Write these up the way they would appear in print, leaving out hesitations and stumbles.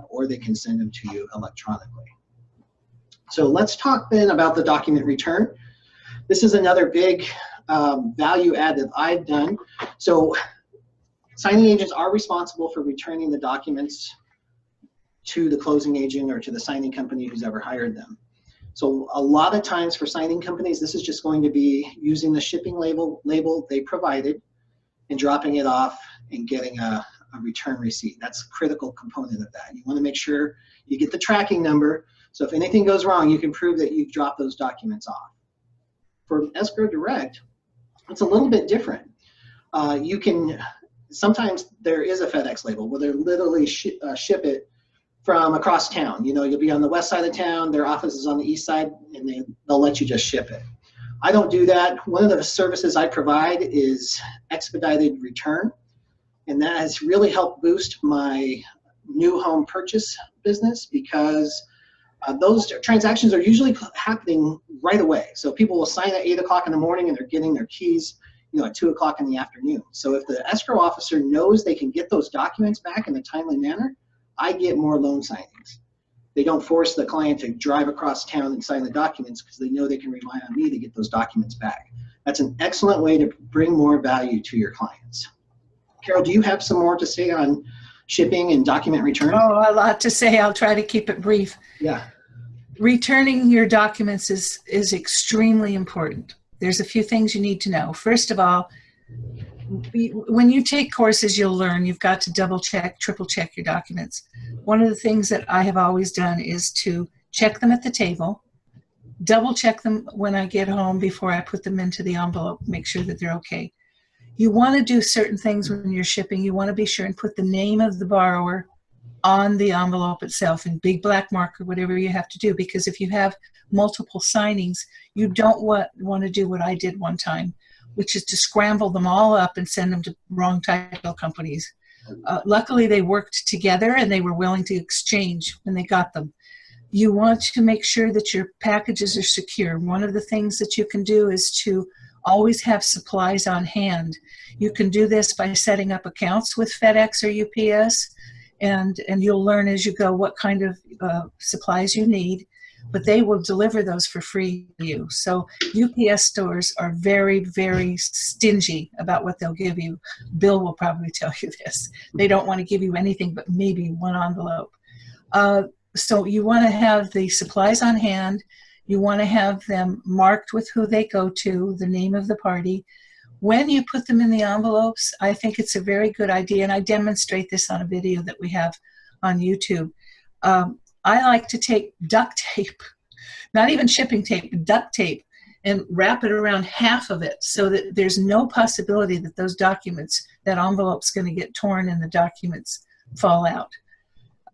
or they can send them to you electronically. So let's talk then about the document return. This is another big value add that I've done. So signing agents are responsible for returning the documents to the closing agent or to the signing company who's ever hired them. So a lot of times for signing companies, this is just going to be using the shipping label they provided and dropping it off and getting a return receipt. That's a critical component of that. You want to make sure you get the tracking number, so if anything goes wrong, you can prove that you've dropped those documents off. For Escrow Direct, it's a little bit different. You can, sometimes there is a FedEx label where they literally ship it from across town. You know, you'll be on the west side of town, their office is on the east side, and they'll let you just ship it. I don't do that. One of the services I provide is expedited return, and that has really helped boost my new home purchase business because those transactions are usually happening right away. So people will sign at 8 o'clock in the morning and they're getting their keys, you know, at 2 o'clock in the afternoon. So if the escrow officer knows they can get those documents back in a timely manner, I get more loan signings. They don't force the client to drive across town and sign the documents because they know they can rely on me to get those documents back. That's an excellent way to bring more value to your clients. Carol, do you have some more to say on shipping and document return? Oh, a lot to say. I'll try to keep it brief. Yeah. Returning your documents is extremely important. There's a few things you need to know. First of all, when you take courses, you'll learn you've got to double check, triple check your documents. One of the things that I have always done is to check them at the table, double check them when I get home before I put them into the envelope, make sure that they're okay. You want to do certain things when you're shipping. You want to be sure and put the name of the borrower on the envelope itself in big black marker, whatever you have to do, because if you have multiple signings, you don't want to do what I did one time, which is to scramble them all up and send them to wrong title companies. Luckily, they worked together and they were willing to exchange when they got them. You want to make sure that your packages are secure. One of the things that you can do is to always have supplies on hand. You can do this by setting up accounts with FedEx or UPS, and you'll learn as you go what kind of supplies you need, but they will deliver those for free to you. So UPS stores are very, very stingy about what they'll give you. Bill will probably tell you this. They don't want to give you anything but maybe one envelope. So you want to have the supplies on hand. You want to have them marked with who they go to, the name of the party. When you put them in the envelopes, I think it's a very good idea, and I demonstrate this on a video that we have on YouTube. I like to take duct tape, not even shipping tape, but duct tape, and wrap it around half of it so that there's no possibility that those documents, that envelope's going to get torn and the documents fall out.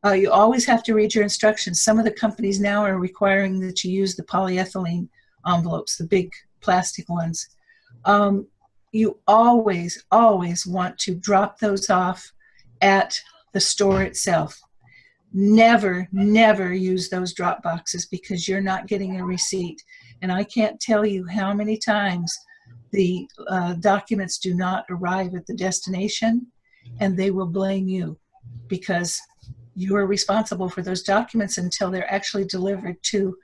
You always have to read your instructions. Some of the companies now are requiring that you use the polyethylene envelopes, the big plastic ones. You always, always want to drop those off at the store itself. Never, never use those drop boxes because you're not getting a receipt. And I can't tell you how many times the documents do not arrive at the destination, and they will blame you because you are responsible for those documents until they're actually delivered to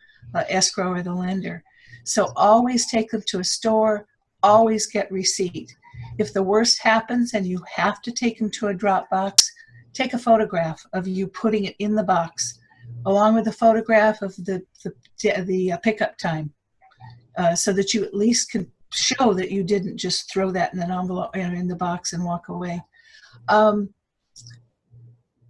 escrow or the lender. So always take them to a store, always get receipt. If the worst happens and you have to take them to a drop box, take a photograph of you putting it in the box, along with a photograph of the pickup time, so that you at least can show that you didn't just throw that in an envelope in the box and walk away.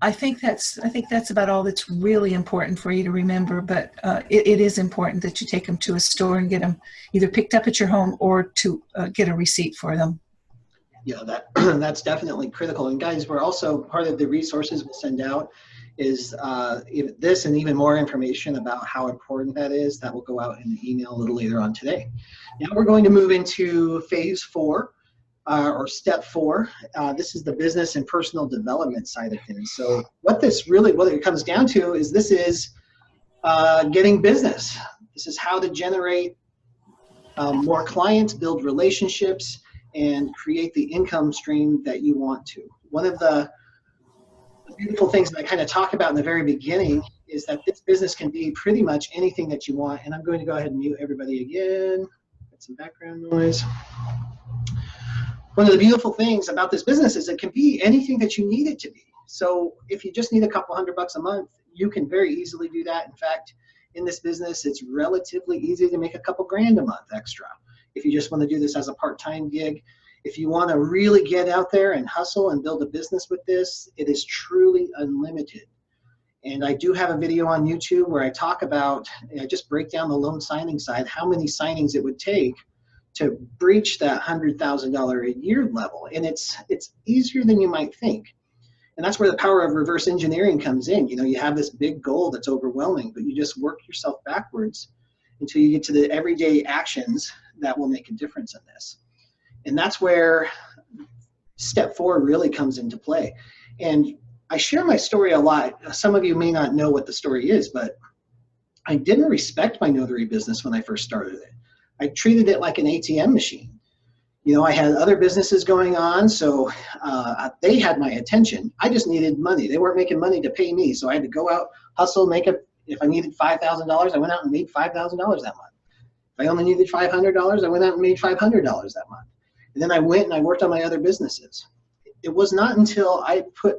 I think that's about all that's really important for you to remember, but it is important that you take them to a store and get them either picked up at your home or to get a receipt for them. Yeah, that's definitely critical. And guys, we're also, part of the resources we'll send out is this and even more information about how important that is. That will go out in the email a little later on today. Now we're going to move into phase 4. Or step 4, this is the business and personal development side of things. So what it comes down to is this is getting business. This is how to generate more clients, build relationships, and create the income stream that you want to. One of the The beautiful things that I kind of talk about in the very beginning is that this business can be pretty much anything that you want. And I'm going to go ahead and mute everybody again. Get some background noise. One of the beautiful things about this business is it can be anything that you need it to be. So if you just need a couple $100 a month, you can very easily do that. In fact, in this business, it's relatively easy to make a couple grand a month extra. If you just want to do this as a part-time gig, if you want to really get out there and hustle and build a business with this, it is truly unlimited. And I do have a video on YouTube where I talk about, I just break down the loan signing side, how many signings it would take to breach that $100,000 a year level. And it's easier than you might think. And that's where the power of reverse engineering comes in. You know, you have this big goal that's overwhelming, but you just work yourself backwards until you get to the everyday actions that will make a difference in this. And that's where step 4 really comes into play. And I share my story a lot. Some of you may not know what the story is, but I didn't respect my notary business when I first started it. I treated it like an ATM machine. You know, I had other businesses going on, so they had my attention. I just needed money. They weren't making money to pay me, so I had to go out, hustle, make it. If I needed $5,000, I went out and made $5,000 that month. If I only needed $500, I went out and made $500 that month. And then I went and I worked on my other businesses. It was not until I put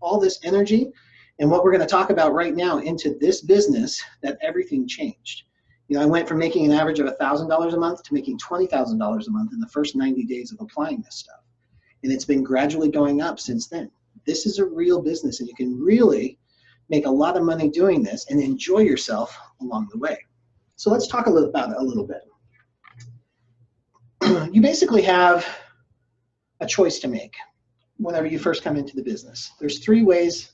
all this energy and what we're going to talk about right now into this business that everything changed. You know, I went from making an average of $1,000 a month to making $20,000 a month in the first 90 days of applying this stuff. And it's been gradually going up since then. This is a real business, and you can really make a lot of money doing this and enjoy yourself along the way. So let's talk about it a little bit. You basically have a choice to make whenever you first come into the business. There's 3 ways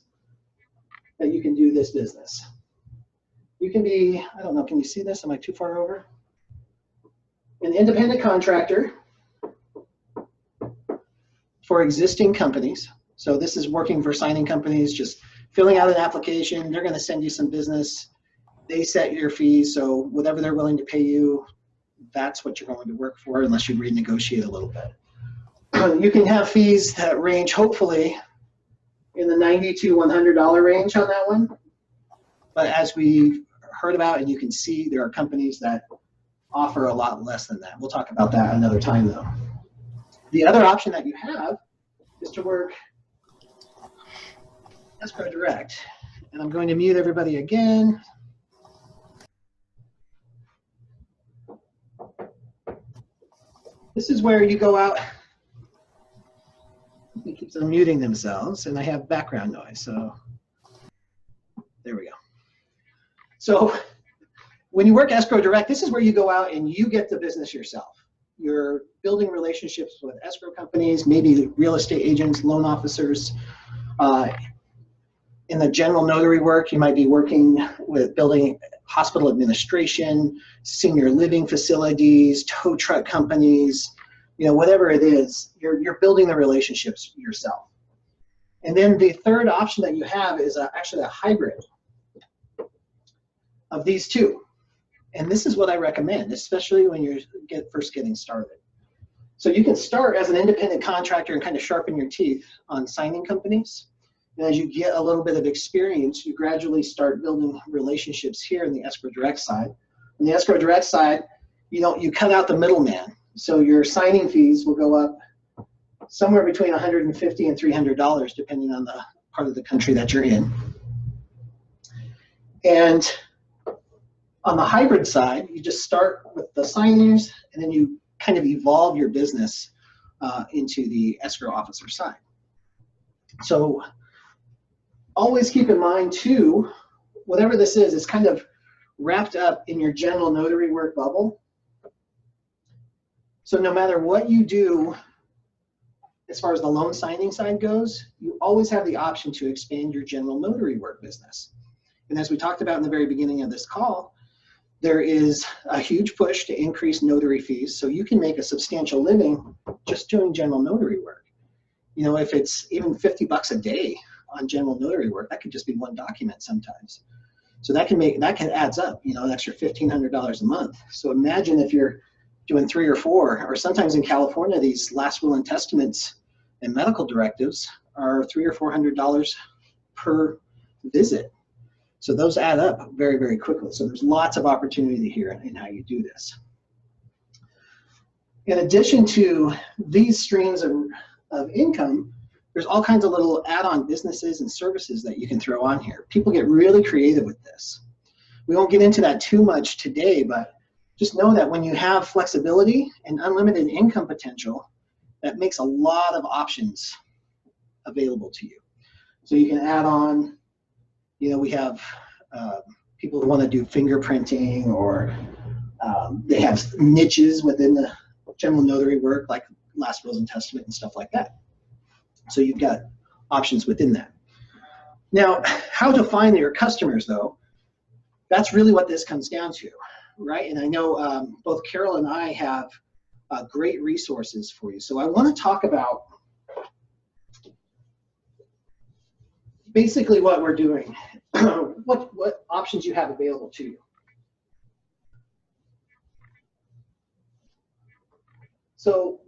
that you can do this business. You can be, I don't know, can you see this? Am I too far over? An independent contractor for existing companies. So this is working for signing companies, just filling out an application. They're going to send you some business. They set your fees, so whatever they're willing to pay you, that's what you're going to work for, unless you renegotiate a little bit. You can have fees that range, hopefully, in the $90 to $100 range on that one. But as we heard about, and you can see, there are companies that offer a lot less than that. We'll talk about that another time, though. The other option that you have is to work Escrow Direct. And I'm going to mute everybody again. This is where you go out. It keeps unmuting themselves, and I have background noise, so there we go. So when you work Escrow Direct, this is where you go out and you get the business yourself. You're building relationships with escrow companies, maybe real estate agents, loan officers. In the general notary work, you might be working with building hospital administration, senior living facilities, tow truck companies, you know, whatever it is, you're building the relationships yourself. And then the third option that you have is actually a hybrid of these 2. And this is what I recommend, especially when you're first getting started. So you can start as an independent contractor and kind of sharpen your teeth on signing companies. And as you get a little bit of experience, you gradually start building relationships here in the Escrow Direct side. On the Escrow Direct side, you cut out the middleman. So your signing fees will go up somewhere between $150 and $300, depending on the part of the country that you're in. And on the hybrid side, you just start with the signings, and then you kind of evolve your business into the escrow officer side. So always keep in mind, too, whatever this is kind of wrapped up in your general notary work bubble. So no matter what you do, as far as the loan signing side goes, you always have the option to expand your general notary work business. And as we talked about in the very beginning of this call, there is a huge push to increase notary fees, so you can make a substantial living just doing general notary work. You know, if it's even $50 a day on general notary work, that could just be one document sometimes. So that can adds up, you know, an extra $1,500 a month. So imagine if you're doing 3 or 4, or sometimes in California, these last will and testaments and medical directives are $300 or $400 per visit. So those add up very, very quickly. So there's lots of opportunity here in how you do this. In addition to these streams of income, there's all kinds of little add-on businesses and services that you can throw on here. People get really creative with this. We won't get into that too much today, but just know that when you have flexibility and unlimited income potential, that makes a lot of options available to you. So you can add on, we have people who want to do fingerprinting, or they have niches within the general notary work, like last wills and testament and stuff like that. So you've got options within that. Now, how to find your customers, though, that's really what this comes down to, right? And I know both Carol and I have great resources for you. So I want to talk about basically what we're doing, what options you have available to you. So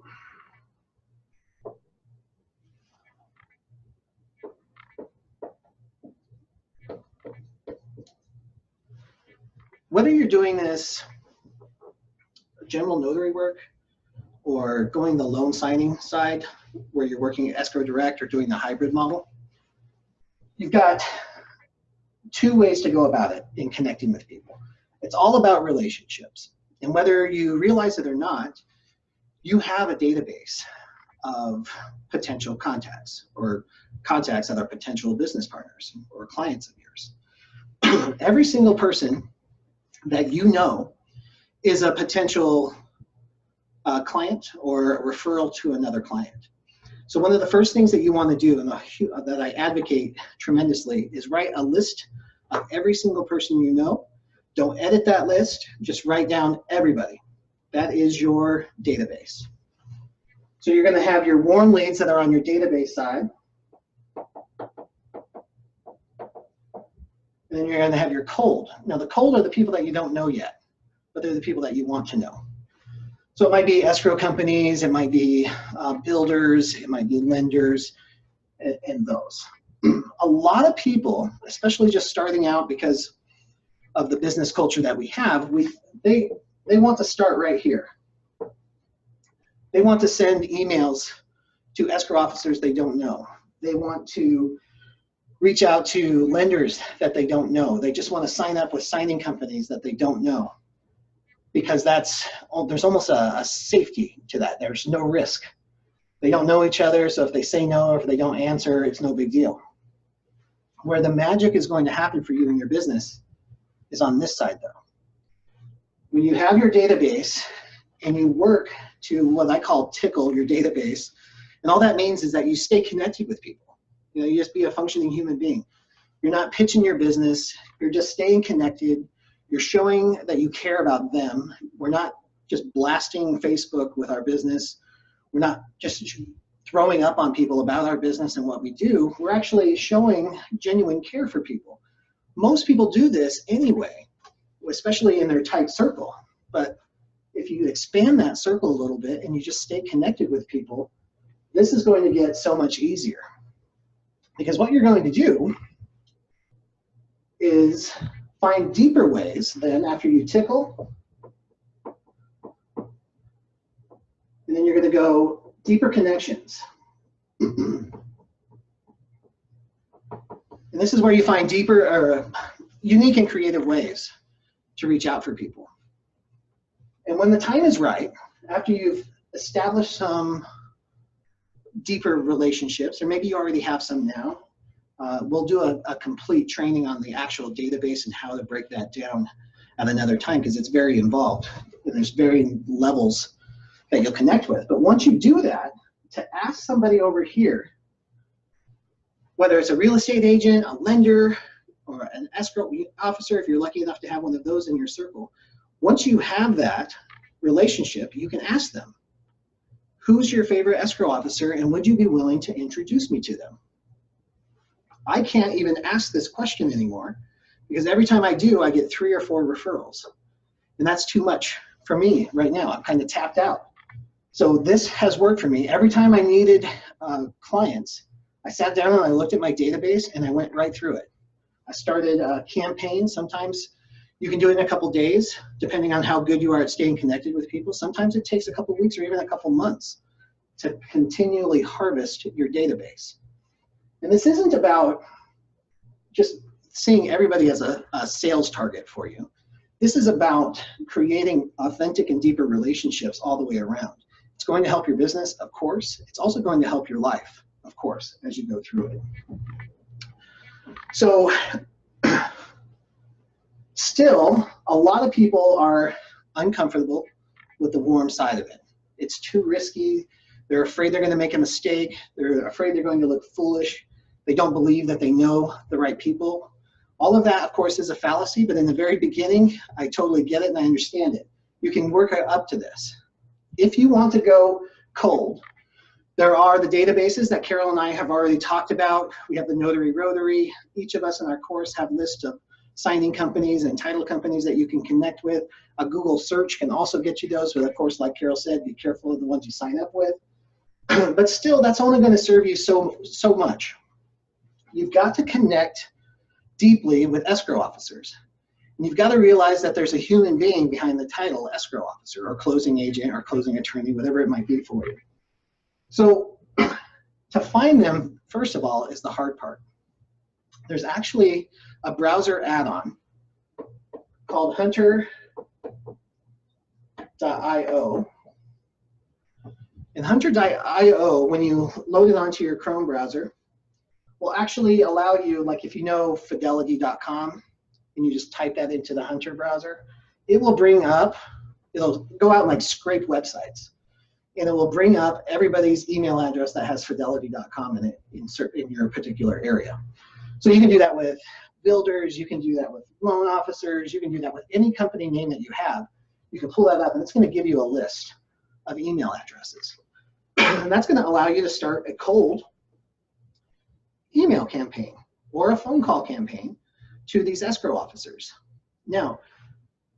whether you're doing this general notary work or going the loan signing side, where you're working at Escrow Direct or doing the hybrid model, you've got two ways to go about it in connecting with people. It's all about relationships. And whether you realize it or not, you have a database of potential contacts, or contacts that are potential business partners or clients of yours. Every single person that you know is a potential client or a referral to another client. So one of the first things that you want to do, and that I advocate tremendously, is write a list of every single person you know. Don't edit that list, just write down everybody. That is your database. So you're going to have your warm leads that are on your database side. And then you're going to have your cold. Now the cold are the people that you don't know yet, but they're the people that you want to know. So it might be escrow companies, it might be builders, it might be lenders, and those. A lot of people, especially just starting out because of the business culture that we have, they want to start right here. They want to send emails to escrow officers they don't know. They want to reach out to lenders that they don't know. They just want to sign up with signing companies that they don't know, because there's almost a safety to that. There's no risk. They don't know each other, so if they say no or if they don't answer, it's no big deal. Where the magic is going to happen for you in your business is on this side, though. When you have your database and you work to what I call tickle your database, and all that means is that you stay connected with people. You just be a functioning human being. You're not pitching your business, you're just staying connected. You're showing that you care about them. We're not just blasting Facebook with our business. We're not just throwing up on people about our business and what we do. We're actually showing genuine care for people. Most people do this anyway, especially in their tight circle. But if you expand that circle a little bit and you just stay connected with people, this is going to get so much easier. Because what you're going to do is find deeper ways then after you tickle, and then you're going to go deeper connections. And this is where you find deeper or unique and creative ways to reach out for people. And when the time is right, after you've established some deeper relationships, or maybe you already have some now, we'll do a complete training on the actual database and how to break that down at another time, because it's very involved and there's varying levels that you'll connect with. But once you do that, to ask somebody over here, whether it's a real estate agent, a lender, or an escrow officer, if you're lucky enough to have one of those in your circle, once you have that relationship, you can ask them, who's your favorite escrow officer and would you be willing to introduce me to them? I can't even ask this question anymore, because every time I do, I get 3 or 4 referrals. And that's too much for me right now. I'm kind of tapped out. So this has worked for me. Every time I needed clients, I sat down and I looked at my database and I went right through it. I started a campaign. Sometimes you can do it in a couple days, depending on how good you are at staying connected with people. Sometimes it takes a couple weeks or even a couple months to continually harvest your database. And this isn't about just seeing everybody as a sales target for you. This is about creating authentic and deeper relationships all the way around. It's going to help your business, of course. It's also going to help your life, of course, as you go through it. So still, a lot of people are uncomfortable with the warm side of it. It's too risky. They're afraid they're going to make a mistake. They're afraid they're going to look foolish. They don't believe that they know the right people. All of that, of course, is a fallacy, but in the very beginning, I totally get it and I understand it. You can work up to this. If you want to go cold, there are the databases that Carol and I have already talked about. We have the Notary Rotary. Each of us in our course have lists of signing companies and title companies that you can connect with. A Google search can also get you those, but of course, like Carol said, be careful of the ones you sign up with. But still, that's only going to serve you so much. You've got to connect deeply with escrow officers. And you've got to realize that there's a human being behind the title escrow officer or closing agent or closing attorney, whatever it might be for you. So to find them, first of all, is the hard part. There's actually a browser add-on called Hunter.io. And Hunter.io, when you load it onto your Chrome browser, will actually allow you, like if you know Fidelity.com, and you just type that into the Hunter browser, it will bring up, it'll go out and like scrape websites. And it will bring up everybody's email address that has Fidelity.com in it in your particular area. So you can do that with builders, you can do that with loan officers, you can do that with any company name that you have. You can pull that up and it's going to give you a list of email addresses. And that's going to allow you to start a cold email campaign or a phone call campaign to these escrow officers. Now,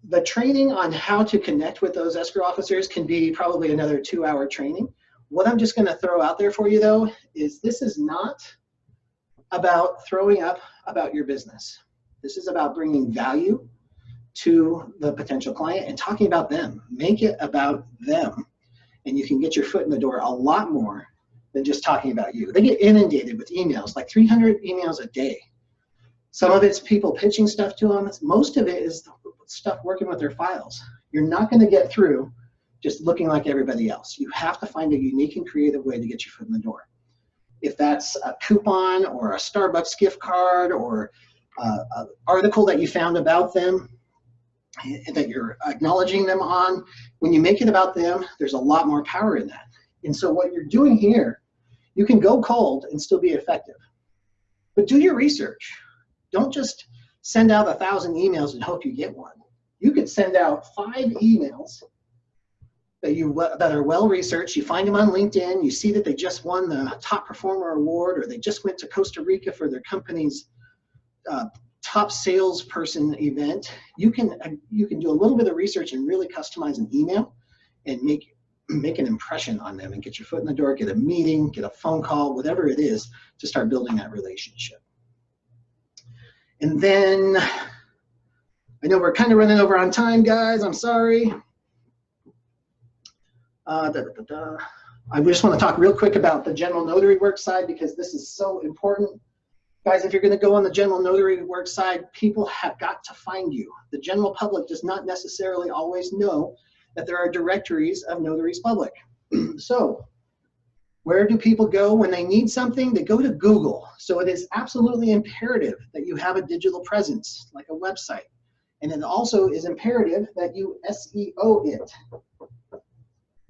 the training on how to connect with those escrow officers can be probably another 2-hour training. What I'm just going to throw out there for you, though, is this is not about throwing up about your business. This is about bringing value to the potential client and talking about them. Make it about them, and you can get your foot in the door a lot more than just talking about you. They get inundated with emails, like 300 emails a day. Some of it's people pitching stuff to them. Most of it is stuff working with their files. You're not going to get through just looking like everybody else. You have to find a unique and creative way to get your foot in the door. If that's a coupon or a Starbucks gift card or an article that you found about them that you're acknowledging them on, when you make it about them, there's a lot more power in that. And so what you're doing here, you can go cold and still be effective. But do your research. Don't just send out 1,000 emails and hope you get one. You could send out 5 emails that are well researched. You find them on LinkedIn. You see that they just won the top performer award, or they just went to Costa Rica for their company's top salesperson event. You can do a little bit of research and really customize an email and make an impression on them and get your foot in the door, get a meeting, get a phone call, whatever it is, to start building that relationship. And then, I know we're kind of running over on time, guys. I'm sorry. I just want to talk real quick about the general notary work side, because this is so important. Guys, if you're going to go on the general notary work side, people have got to find you. The general public does not necessarily always know that there are directories of notaries public. So where do people go when they need something? They go to Google. So it is absolutely imperative that you have a digital presence, like a website. And it also is imperative that you SEO it.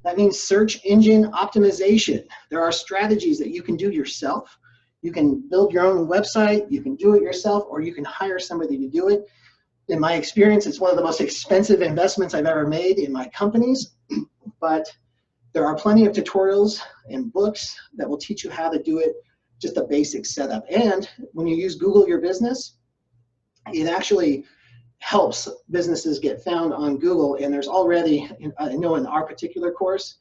That means search engine optimization. There are strategies that you can do yourself. You can build your own website, you can do it yourself, or you can hire somebody to do it. In my experience, it's one of the most expensive investments I've ever made in my companies, but there are plenty of tutorials and books that will teach you how to do it, just a basic setup. And when you use Google Your Business, it actually helps businesses get found on Google. And there's already, I know in our particular course,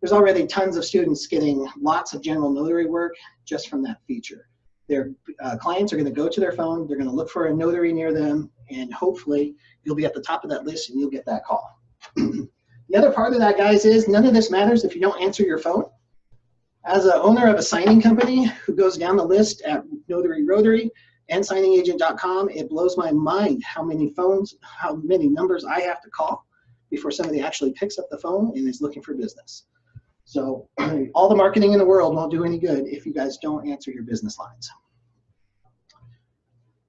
there's already tons of students getting lots of general notary work just from that feature. Their clients are going to go to their phone, they're going to look for a notary near them, and hopefully you'll be at the top of that list and you'll get that call. The other part of that, guys, is none of this matters if you don't answer your phone. As an owner of a signing company who goes down the list at Notary Rotary and signingagent.com, it blows my mind how many numbers I have to call before somebody actually picks up the phone and is looking for business. So all the marketing in the world won't do any good if you guys don't answer your business lines.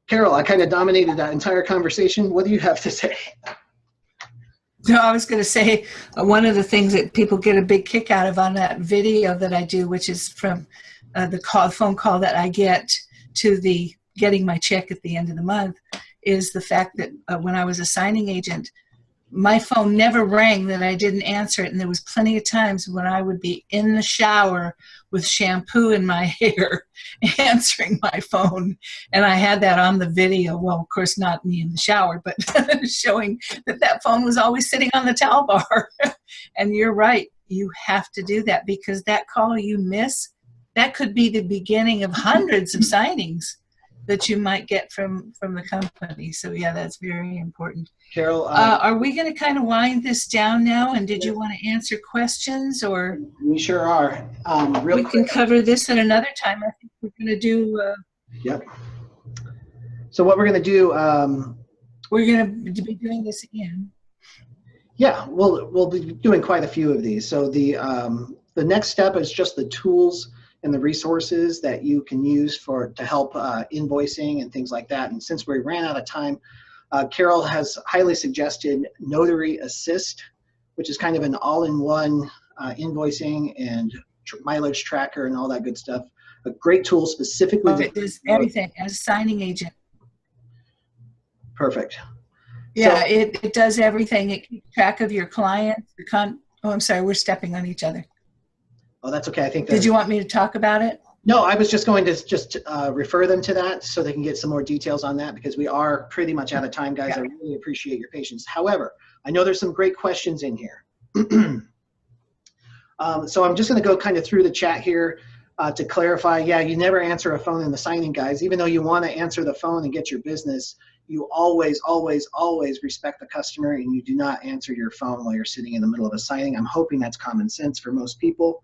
Carol, I kind of dominated that entire conversation. What do you have to say? No, I was going to say one of the things that people get a big kick out of on that video that I do, which is from the phone call that I get to the getting my check at the end of the month, is the fact that when I was a signing agent, my phone never rang that I didn't answer it. And there was plenty of times when I would be in the shower with shampoo in my hair answering my phone. And I had that on the video. Well, of course, not me in the shower, but showing that that phone was always sitting on the towel bar. And you're right. You have to do that, because that call you miss, that could be the beginning of hundreds of signings that you might get from the company. So yeah, that's very important. Carol, are we going to kind of wind this down now? And did you want to answer questions, or? We sure are. We can cover this at another time. I think we're going to do. Yep. So what we're going to do. We're going to be doing this again. Yeah, we'll be doing quite a few of these. So the next step is just the tools and the resources that you can use to help invoicing and things like that. And since we ran out of time, Carol has highly suggested Notary Assist, which is kind of an all-in-one invoicing and mileage tracker and all that good stuff. A great tool specifically. It does everything as a signing agent. Perfect. Yeah, So, it does everything. It keeps track of your clients. Oh, I'm sorry, we're stepping on each other. oh, that's okay. I think. Did you want me to talk about it? No, I was just going to just refer them to that so they can get some more details on that, because we are pretty much out of time, guys. I really appreciate your patience. However, I know there's some great questions in here. So I'm just going to go kind of through the chat here to clarify. Yeah, you never answer a phone in the signing, guys. Even though you want to answer the phone and get your business, you always, always, always respect the customer, and you do not answer your phone while you're sitting in the middle of a signing. I'm hoping that's common sense for most people.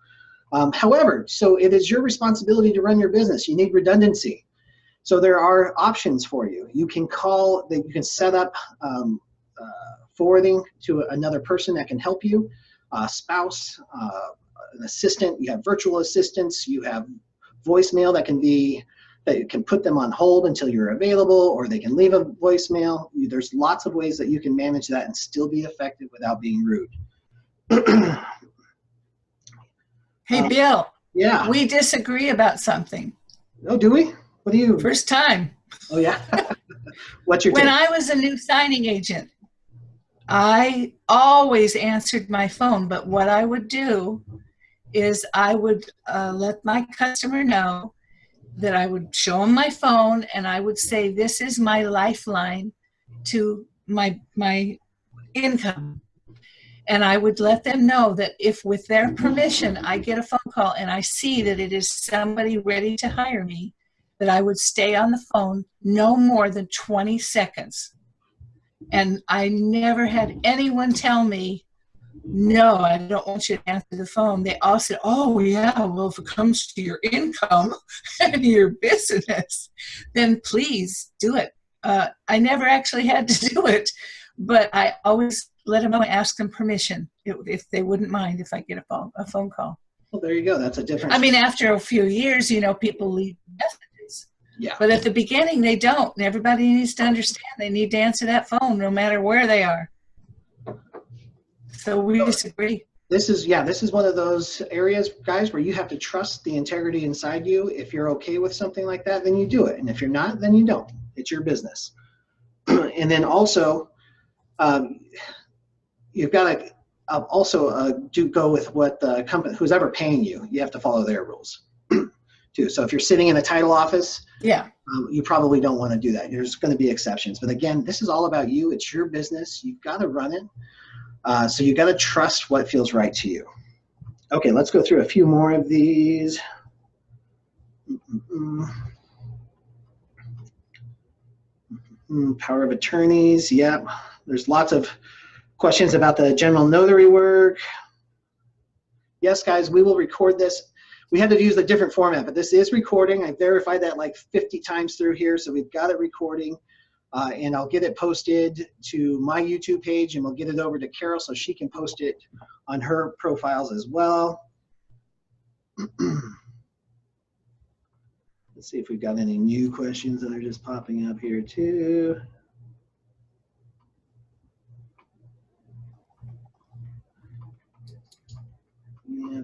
However, so it is your responsibility to run your business. You need redundancy. So there are options for you. You can call, you can set up forwarding to another person that can help you, a spouse, an assistant. You have virtual assistants. You have voicemail that you can put them on hold until you're available, or they can leave a voicemail. There's lots of ways that you can manage that and still be effective without being rude. Hey, Bill. Yeah. We disagree about something. Oh, do we? What do you? First time. Oh, yeah. What's your When take? I was a new signing agent, I always answered my phone, but what I would do is I would let my customer know that I would show them my phone, and I would say, this is my lifeline to my income. And I would let them know that if, with their permission, I get a phone call and I see that it is somebody ready to hire me, that I would stay on the phone no more than 20 seconds. And I never had anyone tell me, no, I don't want you to answer the phone. They all said, oh, yeah, well, if it comes to your income and your business, then please do it. I never actually had to do it, but I always let them know and ask them permission if they wouldn't mind if I get a phone call. Well, there you go. That's a difference. I mean, after a few years, people leave messages. Yeah. But at the beginning, they don't. And everybody needs to understand they need to answer that phone no matter where they are. So we disagree. This is one of those areas, guys, where you have to trust the integrity inside you. If you're okay with something like that, then you do it. And if you're not, then you don't. It's your business. And then also, you've got to also go with what the company, who's ever paying you, you have to follow their rules too. So if you're sitting in a title office, you probably don't want to do that. There's going to be exceptions. But again, this is all about you. It's your business. You've got to run it. So you've got to trust what feels right to you. Okay, let's go through a few more of these. Power of attorneys, yep. There's lots of questions about the general notary work. Yes, guys, we will record this. We had to use a different format, but this is recording. I verified that like 50 times through here, so we've got it recording. And I'll get it posted to my YouTube page, and we'll get it over to Carol so she can post it on her profiles as well. Let's see if we've got any new questions that are just popping up here too. Yeah.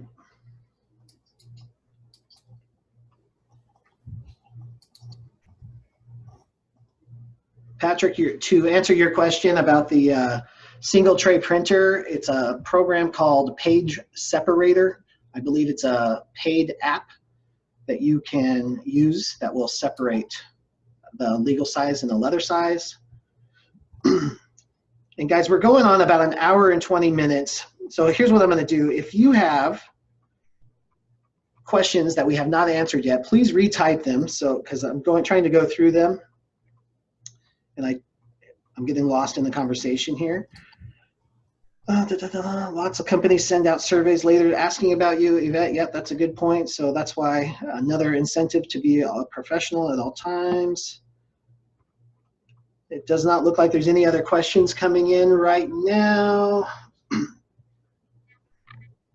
Patrick, to answer your question about the single tray printer, it's a program called Page Separator. I believe it's a paid app that you can use that will separate the legal size and the leather size. And guys, we're going on about 1 hour and 20 minutes. So here's what I'm going to do. If you have questions that we have not answered yet, please retype them. So, because I'm trying to go through them, and I'm getting lost in the conversation here. Lots of companies send out surveys later asking about you, Yvette. Yep, that's a good point. So that's why another incentive to be a professional at all times. It does not look like there's any other questions coming in right now.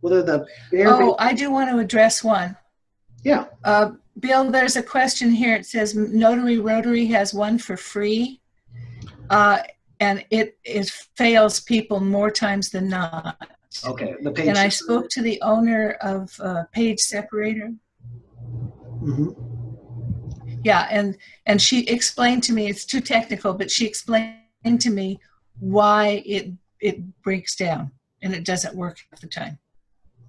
What are the I do want to address one. Yeah. Bill, there's a question here. It says Notary Rotary has one for free. And it fails people more times than not. Okay, the page. And I spoke to the owner of Page Separator. Mm-hmm. Yeah, and she explained to me, it's too technical, but she explained to me why it breaks down and it doesn't work half the time.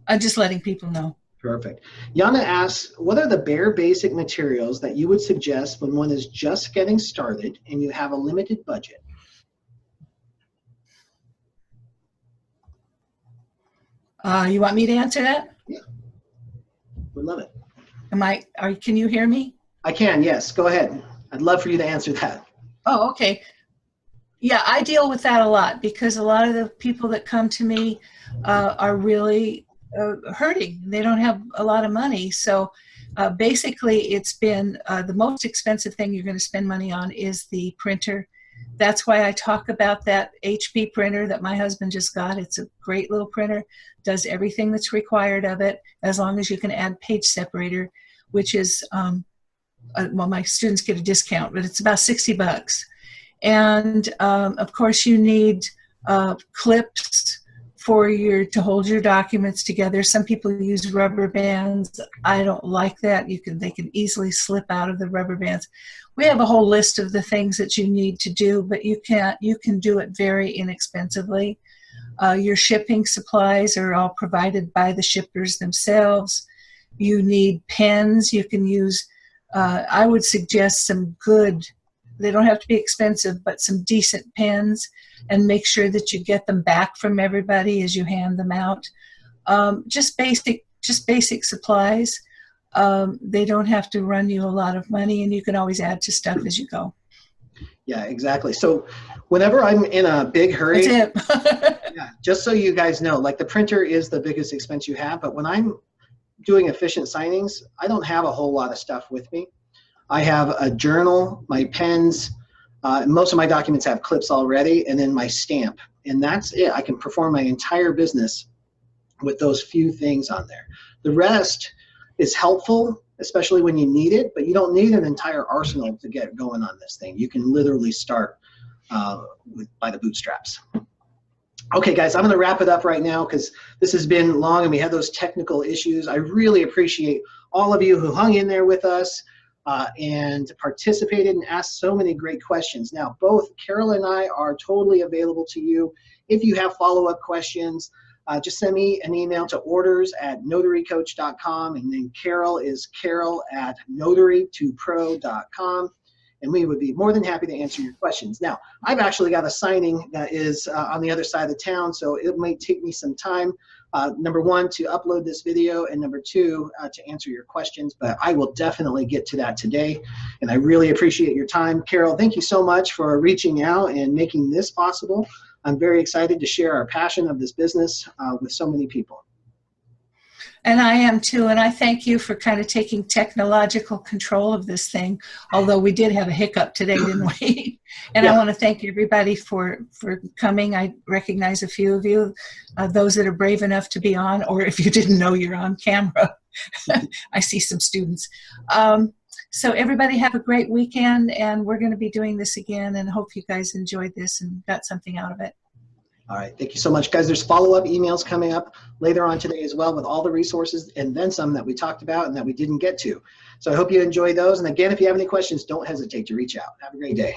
I'm just letting people know. Perfect. Yana asks, what are the bare basic materials that you would suggest when one is just getting started and you have a limited budget? You want me to answer that? Yeah, would love it. Can you hear me? I can, yes, go ahead. I'd love for you to answer that. Oh, okay. Yeah, I deal with that a lot because a lot of the people that come to me are really hurting. They don't have a lot of money. So basically it's been the most expensive thing you're going to spend money on is the printer. That's why I talk about that HP printer that my husband just got. It's a great little printer, does everything that's required of it, as long as you can add Page Separator, which is, well, my students get a discount, but it's about $60. And of course you need clips to hold your documents together. Some people use rubber bands. I don't like that. They can easily slip out of the rubber bands. We have a whole list of the things that you need to do, but you can do it very inexpensively. Your shipping supplies are all provided by the shippers themselves. You need pens. You can use, I would suggest some good, they don't have to be expensive, but some decent pens, and make sure that you get them back from everybody as you hand them out. Just basic supplies. They don't have to run you a lot of money, and you can always add to stuff as you go. Yeah, exactly. So whenever I'm in a big hurry, that's it. Yeah, just so you guys know, like the printer is the biggest expense you have, but when I'm doing efficient signings, I don't have a whole lot of stuff with me. I have a journal, my pens, most of my documents have clips already, and then my stamp, and that's it. I can perform my entire business with those few things on there. The rest is helpful, especially when you need it, but you don't need an entire arsenal to get going on this thing. You can literally start by the bootstraps. Okay, guys, I'm going to wrap it up right now because this has been long and we had those technical issues. I really appreciate all of you who hung in there with us and participated and asked so many great questions. Now, both Carol and I are totally available to you. If you have follow-up questions, just send me an email to orders@notarycoach.com, and then Carol is carol@notary2pro.com. and we would be more than happy to answer your questions. Now, I've actually got a signing that is on the other side of town, so it might take me some time, number one, to upload this video, and number two, to answer your questions, but I will definitely get to that today, and I really appreciate your time. Carol, thank you so much for reaching out and making this possible. I'm very excited to share our passion of this business with so many people. And I am too, and I thank you for kind of taking technological control of this thing, although we did have a hiccup today, didn't we? And Yeah. I want to thank everybody for coming. I recognize a few of you, those that are brave enough to be on, or if you didn't know you're on camera. I see some students. So everybody have a great weekend, and we're going to be doing this again, and hope you guys enjoyed this and got something out of it. All right, thank you so much, guys. There's follow-up emails coming up later on today as well with all the resources and then some that we talked about and that we didn't get to. So I hope you enjoy those. And again, if you have any questions, don't hesitate to reach out. Have a great day.